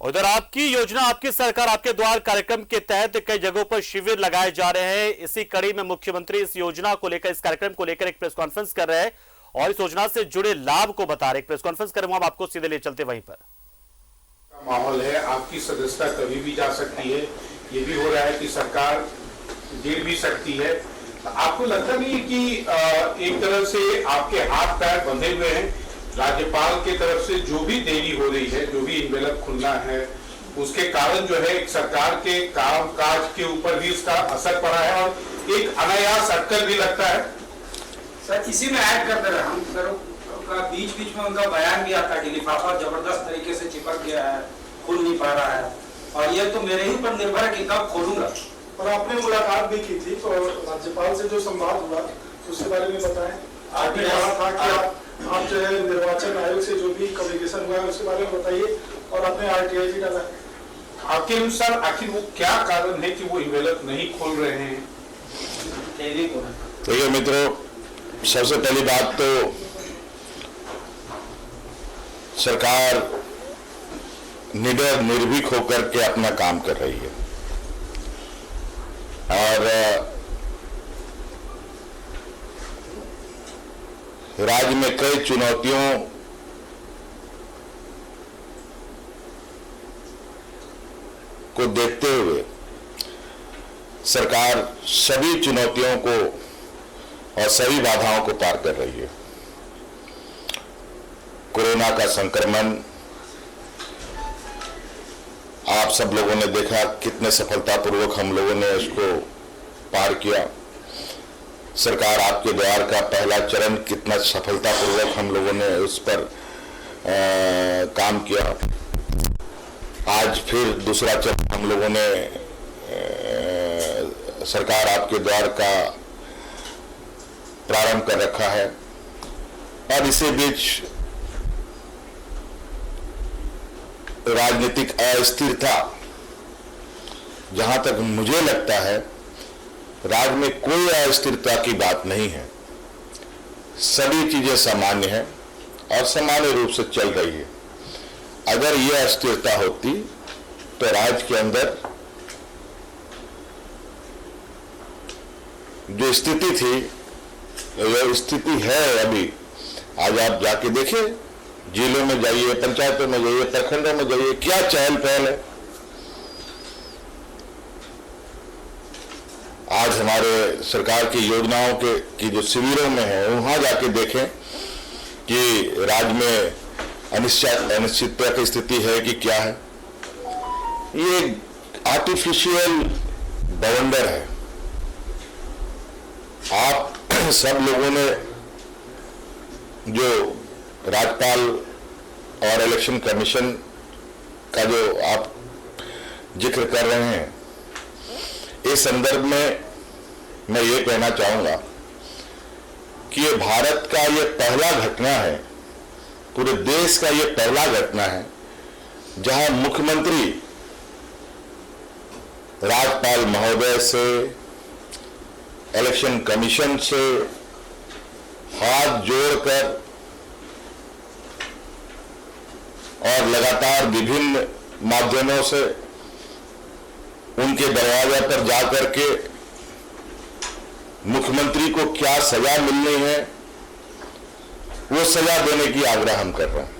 उधर आपकी योजना आपकी सरकार आपके द्वार कार्यक्रम के तहत कई जगहों पर शिविर लगाए जा रहे हैं। इसी कड़ी में मुख्यमंत्री इस योजना को लेकर, इस कार्यक्रम को लेकर एक प्रेस कॉन्फ्रेंस कर रहे हैं और इस योजना से जुड़े लाभ को बता रहे। प्रेस कॉन्फ्रेंस करें, हम आपको सीधे ले चलते वहीं पर। माहौल है, आपकी सदस्यता कभी भी जा सकती है। ये भी हो रहा है कि सरकार गिर भी सकती है। आपको लगता नहीं है कि एक तरह से आपके हाथ पैर बंधे हुए हैं? राज्यपाल के तरफ से जो भी देरी हो रही है, जो भी इनवेलप खुलना है, उसके कारण जो है एक सरकार के काम काज के ऊपर भी इसका असर पड़ा है और एक अनायास अटकल भी लगता है। सर, इसी में ऐड करते रहे हम सर, बीच बीच में उनका बयान भी आता है कि लिफाफा जबरदस्त तरीके से चिपक गया है, खुल नहीं पा रहा है और ये तो मेरे ही पर निर्भर है कि कब खोलूंगा। और आपने मुलाकात भी की थी, तो राज्यपाल से जो संवाद हुआ उसके बारे में बताएं। आपने कहा था कि आप जो है निर्वाचन आयोग से जो भी कम्युनिकेशन हुआ है उसके बारे में बताइए और आपने RTI भी डाला। आपके अनुसार आखिर वो क्या कारण है कि वो इनवेलप नहीं खोल रहे हैं? देखिए मित्रों, सबसे पहली बात तो सरकार निडर निर्भीक होकर के अपना काम कर रही है और राज्य में कई चुनौतियों को देखते हुए सरकार सभी चुनौतियों को और सभी बाधाओं को पार कर रही है। कोरोना का संक्रमण आप सब लोगों ने देखा, कितने सफलतापूर्वक हम लोगों ने इसको पार किया। सरकार आपके द्वार का पहला चरण कितना सफलतापूर्वक हम लोगों ने उस पर काम किया। आज फिर दूसरा चरण हम लोगों ने सरकार आपके द्वार का प्रारंभ कर रखा है और इसी बीच राजनीतिक अस्थिरता, जहां तक मुझे लगता है राज्य में कोई अस्थिरता की बात नहीं है। सभी चीजें सामान्य हैं और सामान्य रूप से चल रही है। अगर यह अस्थिरता होती तो राज्य के अंदर जो स्थिति थी, यह स्थिति है अभी। आज आप जाके देखिए, जिलों में जाइए, पंचायतों में जाइए, प्रखंडों में जाइए, क्या चहल पहल है। आज हमारे सरकार की योजनाओं की जो शिविरों में है, वहां जाके देखें कि राज्य में अनिश्चितता की स्थिति है कि क्या है। ये आर्टिफिशियल बवंडर है। आप सब लोगों ने जो राज्यपाल और इलेक्शन कमीशन का जो आप जिक्र कर रहे हैं, इस संदर्भ में मैं ये कहना चाहूंगा कि ये भारत का ये पहला घटना है, पूरे देश का ये पहला घटना है जहां मुख्यमंत्री राज्यपाल महोदय से, इलेक्शन कमीशन से हाथ जोड़कर और लगातार विभिन्न माध्यमों से उनके दरवाजे पर जाकर के मुख्यमंत्री को क्या सजा मिलनी है, वो सजा देने की आग्रह हम कर रहे हैं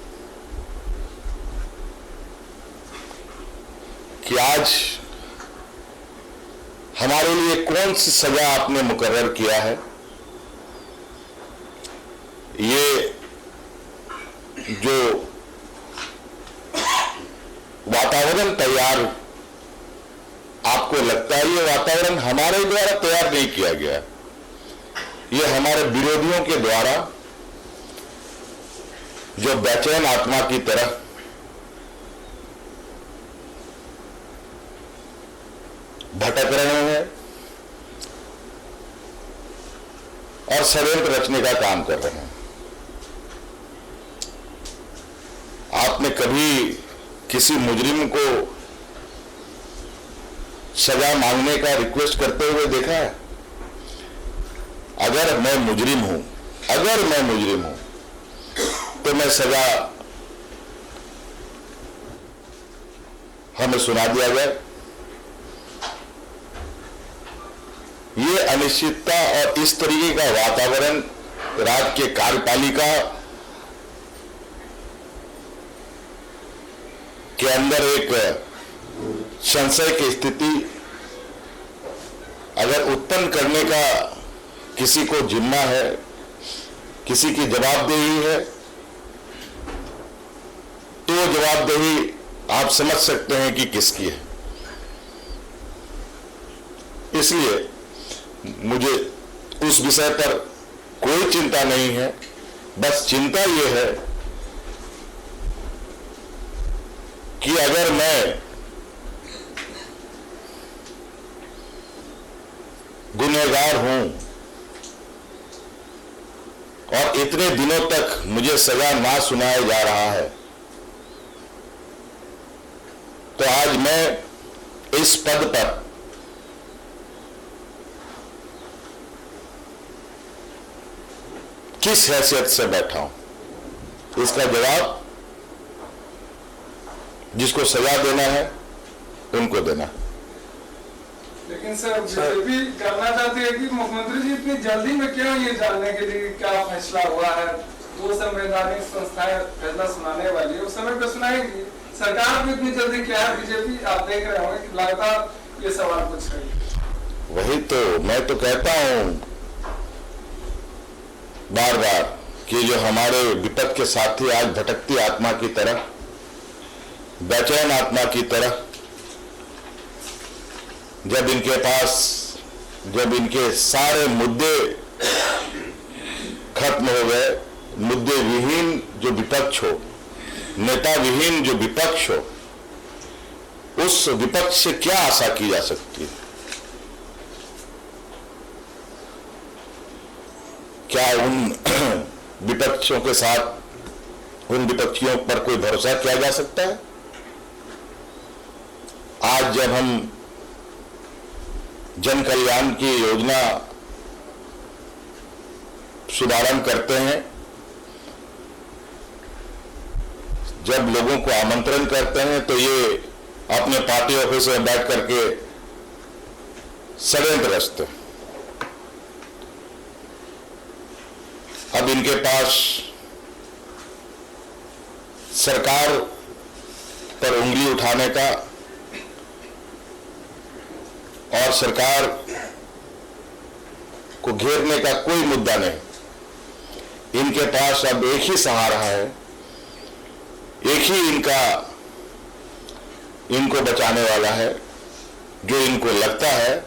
कि आज हमारे लिए कौन सी सजा आपने मुकर्रर किया है। ये जो वातावरण तैयार आपको लगता है, ये वातावरण हमारे द्वारा तैयार नहीं किया गया, ये हमारे विरोधियों के द्वारा जो बेचैन आत्मा की तरह भटक रहे हैं और षड्यंत्र रचने का काम कर रहे हैं। आपने कभी किसी मुजरिम को सजा मांगने का रिक्वेस्ट करते हुए देखा है? अगर मैं मुजरिम हूं तो मैं सजा हमें सुना दिया जाए। ये अनिश्चितता और इस तरीके का वातावरण राज्य के कार्यपालिका के अंदर एक संशय की स्थिति अगर उत्पन्न करने का किसी को जिम्मा है, किसी की जवाबदेही है, तो वो जवाबदेही आप समझ सकते हैं कि किसकी है। इसलिए मुझे उस विषय पर कोई चिंता नहीं है। बस चिंता ये है कि अगर मैं गुनहगार हूं और इतने दिनों तक मुझे सजा ना सुनाया जा रहा है, तो आज मैं इस पद पर किस हैसियत से बैठा हूं, इसका जवाब जिसको सजा देना है उनको देना है। लेकिन सर बीजेपी करना चाहती है कि मुख्यमंत्री जी इतनी जल्दी में क्यों ये जानने के लिए क्या फैसला हुआ है। दो संवैधानिक संस्थाएं फैसला सुनाने वाली है, उस समय पे सुनाएगी। सरकार भी इतनी जल्दी क्या है बीजेपी, आप देख रहे होंगे कि लगातार ये सवाल पूछ रही है। वही तो मैं तो कहता हूं बार बार कि जो हमारे विपक्ष के साथी आज भटकती आत्मा की तरह, बेचैन आत्मा की तरह, जब इनके सारे मुद्दे खत्म हो गए, मुद्दे विहीन जो विपक्ष हो, नेता विहीन जो विपक्ष हो, उस विपक्ष से क्या आशा की जा सकती है? क्या उन विपक्षियों के साथ, उन विपक्षियों पर कोई भरोसा किया जा सकता है? आज जब हम जन कल्याण की योजना शुभारंभ करते हैं, जब लोगों को आमंत्रण करते हैं, तो ये अपने पार्टी ऑफिस में बैठ करके षड्यंत्र रचते हैं। अब इनके पास सरकार पर उंगली उठाने का और सरकार को घेरने का कोई मुद्दा नहीं। इनके पास अब एक ही सहारा है, एक ही इनको बचाने वाला है, जो इनको लगता है,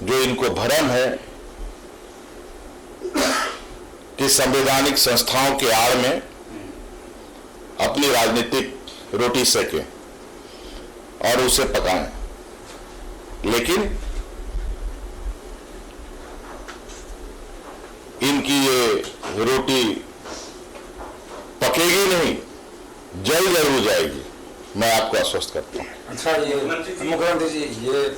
जो इनको भ्रम है कि संवैधानिक संस्थाओं के आड़ में अपनी राजनीतिक रोटी सेकें और उसे पकाएं। लेकिन इनकी ये रोटी पकेगी नहीं, जल जरूर जाएगी, मैं आपको आश्वस्त करता हूं। अच्छा, ये मुख्यमंत्री जी ये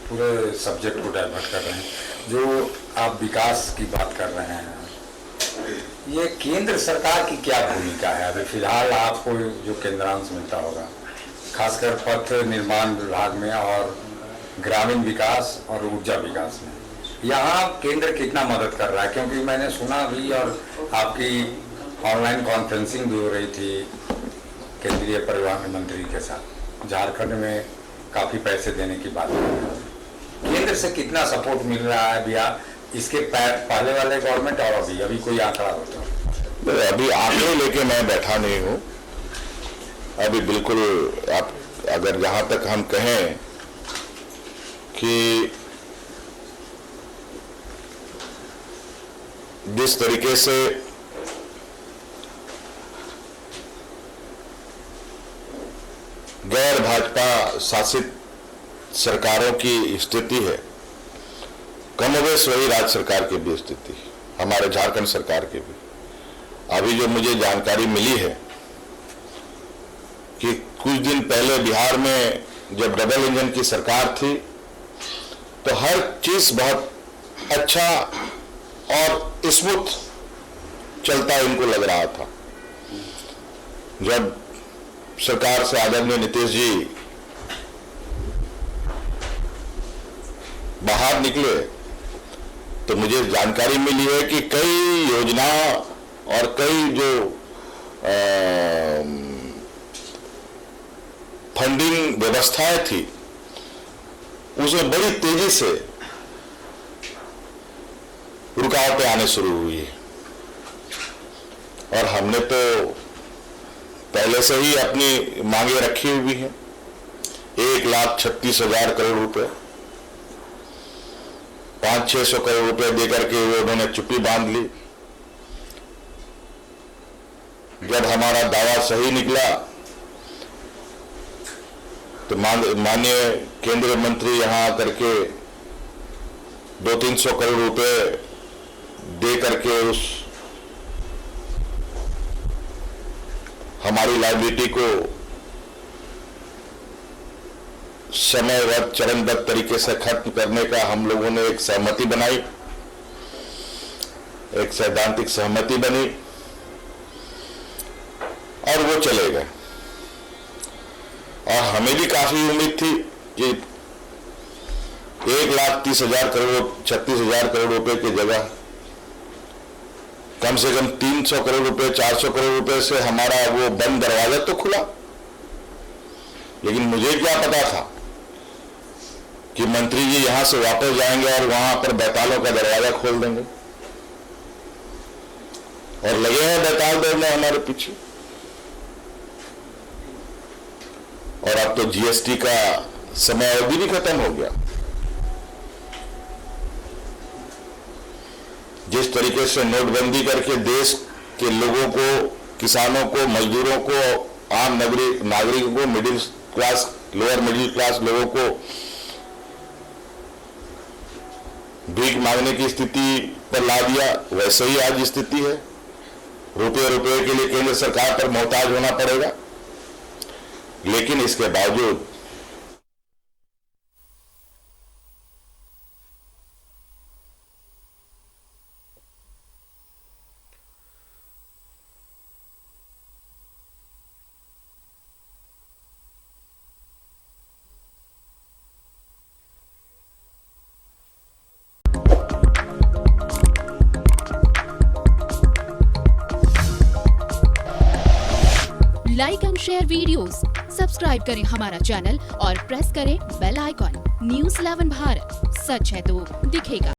पूरे सब्जेक्ट को डाइवर्ट कर रहे हैं। जो आप विकास की बात कर रहे हैं, ये केंद्र सरकार की क्या भूमिका है? अभी फिलहाल आपको जो केंद्रांश मिलता होगा, खासकर पथ निर्माण विभाग में और ग्रामीण विकास और ऊर्जा विकास में, यहाँ केंद्र कितना मदद कर रहा है? क्योंकि मैंने सुना भी और आपकी ऑनलाइन कॉन्फ्रेंसिंग भी हो रही थी केंद्रीय परिवहन मंत्री के साथ, झारखंड में काफी पैसे देने की बात है। केंद्र से कितना सपोर्ट मिल रहा है बिहार, इसके पहले वाले गवर्नमेंट और अभी कोई आंकड़ा होता है? अभी आंकड़े लेके मैं बैठा नहीं हूं। अभी बिल्कुल आप अगर जहां तक हम कहें कि जिस तरीके से गैर भाजपा शासित सरकारों की स्थिति है, कमोबेश वही राज्य सरकार की भी स्थिति, हमारे झारखंड सरकार की भी। अभी जो मुझे जानकारी मिली है कि कुछ दिन पहले बिहार में जब डबल इंजन की सरकार थी, तो हर चीज बहुत अच्छा और स्मूथ चलता इनको लग रहा था। जब सरकार से आदरणीय नीतीश जी बाहर निकले तो मुझे जानकारी मिली है कि कई योजना और कई जो फंडिंग व्यवस्थाएं थी उसमें बड़ी तेजी से रुकावटें आने शुरू हुई है। और हमने तो पहले से ही अपनी मांगे रखी हुई हैं, 1,36,000 करोड़ रुपए, 500-600 करोड़ रुपए देकर के वो उन्होंने चुप्पी बांध ली। जब हमारा दावा सही निकला तो माननीय केंद्रीय मंत्री यहां आकर के 200-300 करोड़ रुपए दे करके उस हमारी लायबिलिटी को समयबद्ध चरणबद्ध तरीके से खत्म करने का हम लोगों ने एक सहमति बनाई, एक सैद्धांतिक सहमति बनी और वो चले गए। और हमें भी काफी उम्मीद थी कि 1,30,000 करोड़ 36,000 करोड़ रुपए की जगह कम से कम 300 करोड़ रुपए 400 करोड़ रुपए से हमारा वो बंद दरवाजा तो खुला। लेकिन मुझे क्या पता था कि मंत्री जी यहां से वापस जाएंगे और वहां पर बैतालों का दरवाजा खोल देंगे, और लगे हैं बैताल दौड़ने हमारे पीछे। और अब तो जीएसटी का समय अवधि भी खत्म हो गया। जिस तरीके से नोटबंदी करके देश के लोगों को, किसानों को, मजदूरों को, आम नागरिकों को, middle class, lower middle class लोगों को भीख मांगने की स्थिति पर ला दिया, वैसे ही आज स्थिति है। रुपये के लिए केंद्र सरकार पर मोहताज होना पड़ेगा। लेकिन इसके बावजूद like and share videos, subscribe करें हमारा चैनल और प्रेस करें बेल आइकॉन। न्यूज़ 11 भारत, सच है तो दिखेगा।